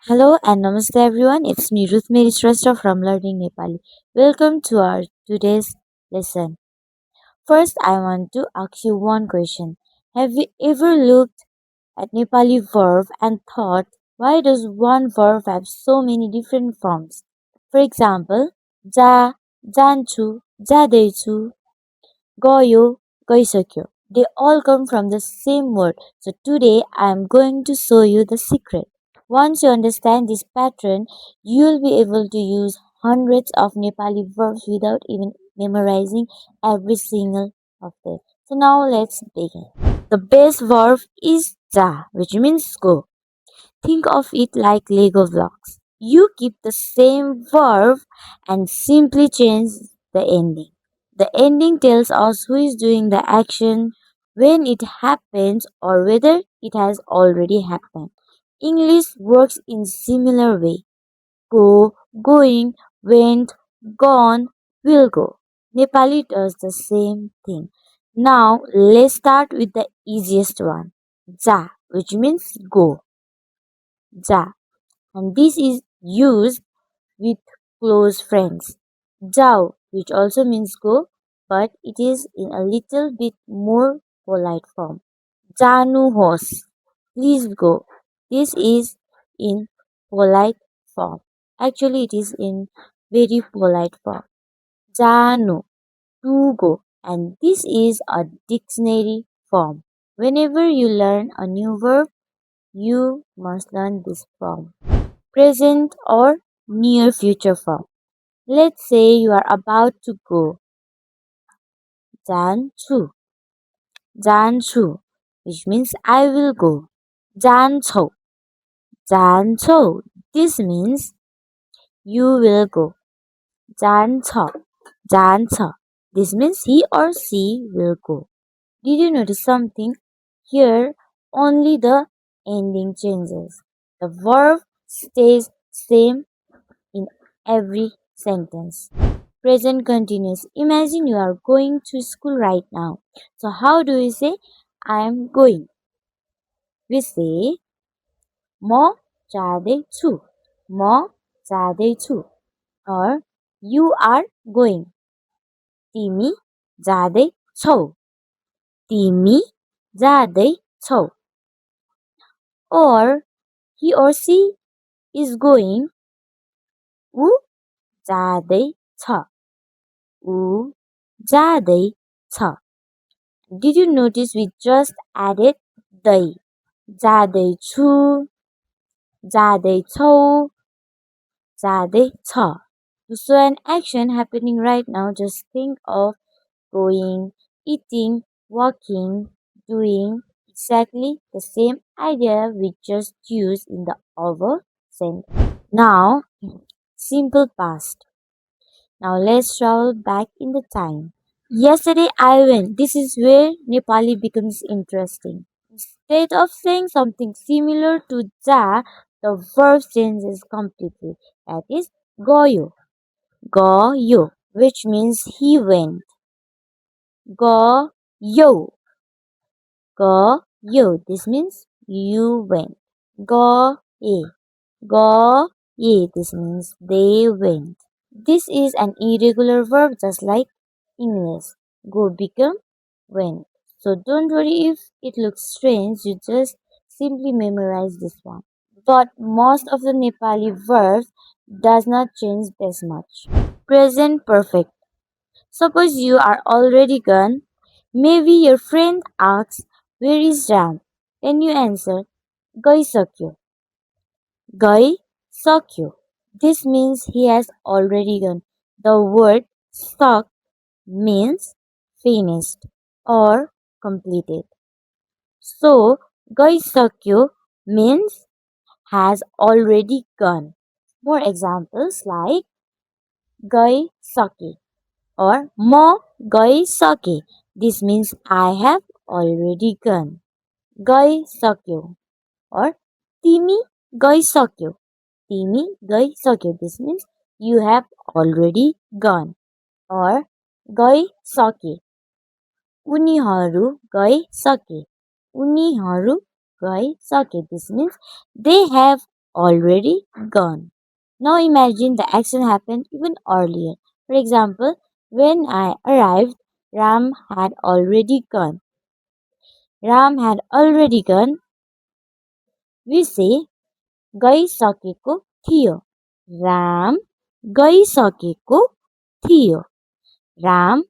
Hello and namaste everyone. It's me Ruth Mary Shrestha from Learning Nepali. Welcome to our today's lesson. First, I want to ask you one question. Have you ever looked at Nepali verb and thought, why does one verb have so many different forms? For example, जा, जान्छु, जाँदैछु, गयो, गइसक्यो. They all come from the same word. So today I am going to show you the secret. Once you understand this pattern, you'll be able to use hundreds of Nepali verbs without even memorizing every single of them. So now let's begin. The base verb is ja, which means go. Think of it like Lego blocks. You keep the same verb and simply change the ending. The ending tells us who is doing the action, when it happens, or whether it has already happened. English works in similar way. Go, going, went, gone, will go. Nepali does the same thing. Now let's start with the easiest one. Ja, which means go. Ja. And this is used with close friends. Jao, which also means go, but it is in a little bit more polite form. Januhos, please go. This is in polite form. Actually, it is in very polite form. Janu, to go. And this is a dictionary form. Whenever you learn a new verb, you must learn this form. Present or near future form. Let's say you are about to go. जान्छु, जान्छु, which means I will go. जान्छौ, जान्छौ, this means you will go. जान्छ, जान्छ, this means he or she will go. Did you notice something? Here only the ending changes. The verb stays same in every sentence. Present continuous. Imagine you are going to school right now. So how do we say I am going? We say म जाँदैछु, म जाँदैछु, or you are going. तिमी जाँदैछौ, तिमी जाँदैछौ, or he or she is going. ऊ जाँदैछ, ऊ जाँदैछ. Did you notice we just added दै? जाँदैछु, जाँदैछौ, जाँदैछ. To show an action happening right now, just think of going, eating, walking, doing exactly the same idea we just used in the over sentence. Now, simple past. Now let's travel back in the time. Yesterday I went. This is where Nepali becomes interesting. Instead of saying something similar to ja, the verb changes completely. That is गयो, गयो, which means he went. गयो, गयो, this means you went. गए, गए, this means they went. This is an irregular verb just like English. Go become went. So don't worry if it looks strange, you just simply memorize this one. But most of the Nepali verbs does not change this much. Present perfect. Suppose you are already gone. Maybe your friend asks, where is Ram? Then you answer, गइसक्यो. गइसक्यो. This means he has already gone. The word "stuck" means finished or completed. So, गइसक्यो means has already gone. More examples like गइसके or म गइसके. This means I have already gone. गइसक्यो or तिमी गइसक्यो. तिमी गइसक्यो. This means you have already gone. Or गइसके. उनीहरू गइसके. उनीहरू गइसके. This means they have already gone. Now imagine the action happened even earlier. For example, when I arrived, Ram had already gone. Ram had already gone. We say गइसकेको थियो. राम गइसकेको थियो. राम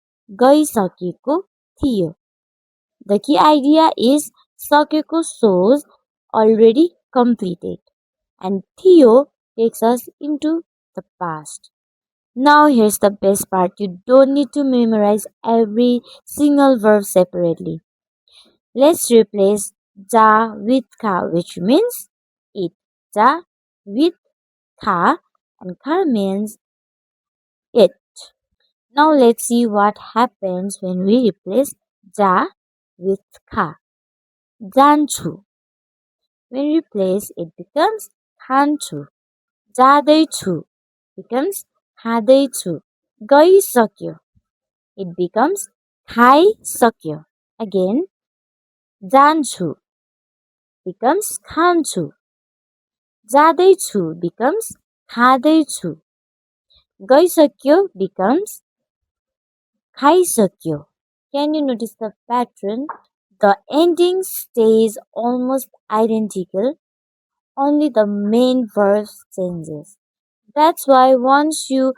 गइसकेको थियो. The key idea is सकेको shows already completed and थियो takes us into the past. Now here's the best part. You don't need to memorize every single verb separately. Let's replace ja with ka, which means it. Ja with ka and ka means it. Now let's see what happens when we replace ja with ka. जान्छु. When we replace it becomes खान्छु. जाँदैछु becomes खाँदैछु. गइसक्यो. It becomes खाइसक्यो. Again, जान्छु becomes खान्छु. जाँदैछु becomes खाँदैछु. गइसक्यो becomes खाइसक्यो. Can you notice the pattern? The ending stays almost identical, only the main verb changes. That's why once you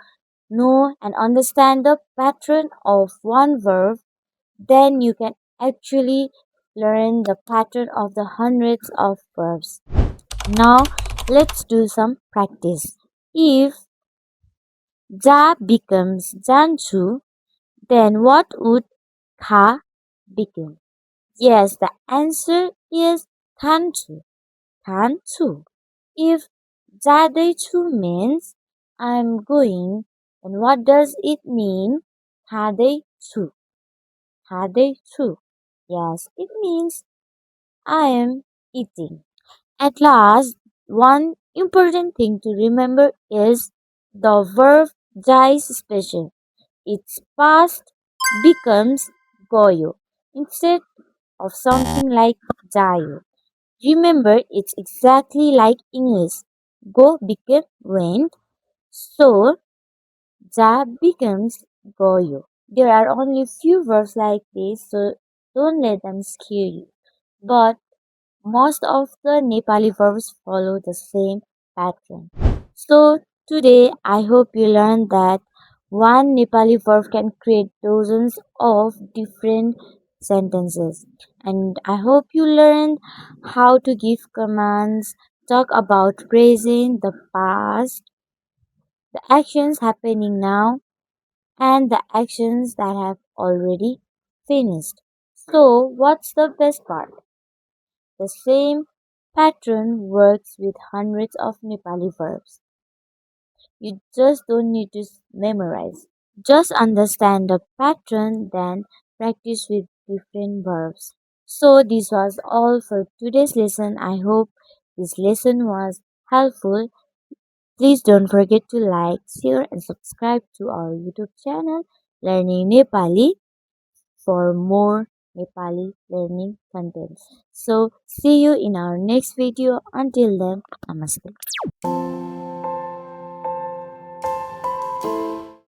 know and understand the pattern of one verb, then you can actually learn the pattern of the hundreds of verbs. Now let's do some practice. If ja becomes जान्छु, then what would kha become? Yes, the answer is खान्छु. खान्छु. If जाँदैछु means I'm going, then what does it mean? खाँदैछु. खाँदैछु. Yes, it means I am eating. At last, one important thing to remember is the verb jais special. Its past becomes goyo instead of something like jayo. Remember, it's exactly like English. Go became went, so ja becomes goyo. There are only few verbs like this, so don't let them scare you. But most of the Nepali verbs follow the same pattern. So today I hope you learned that one Nepali verb can create dozens of different sentences. And I hope you learned how to give commands, talk about present, the past, the actions happening now, and the actions that have already finished. So, what's the best part? The same pattern works with hundreds of Nepali verbs. You just don't need to memorize. Just understand the pattern, then practice with different verbs. So, this was all for today's lesson. I hope this lesson was helpful. Please don't forget to like, share, and subscribe to our YouTube channel, Learning Nepali, for more Nepali learning content. So, see you in our next video. Until then, namaste.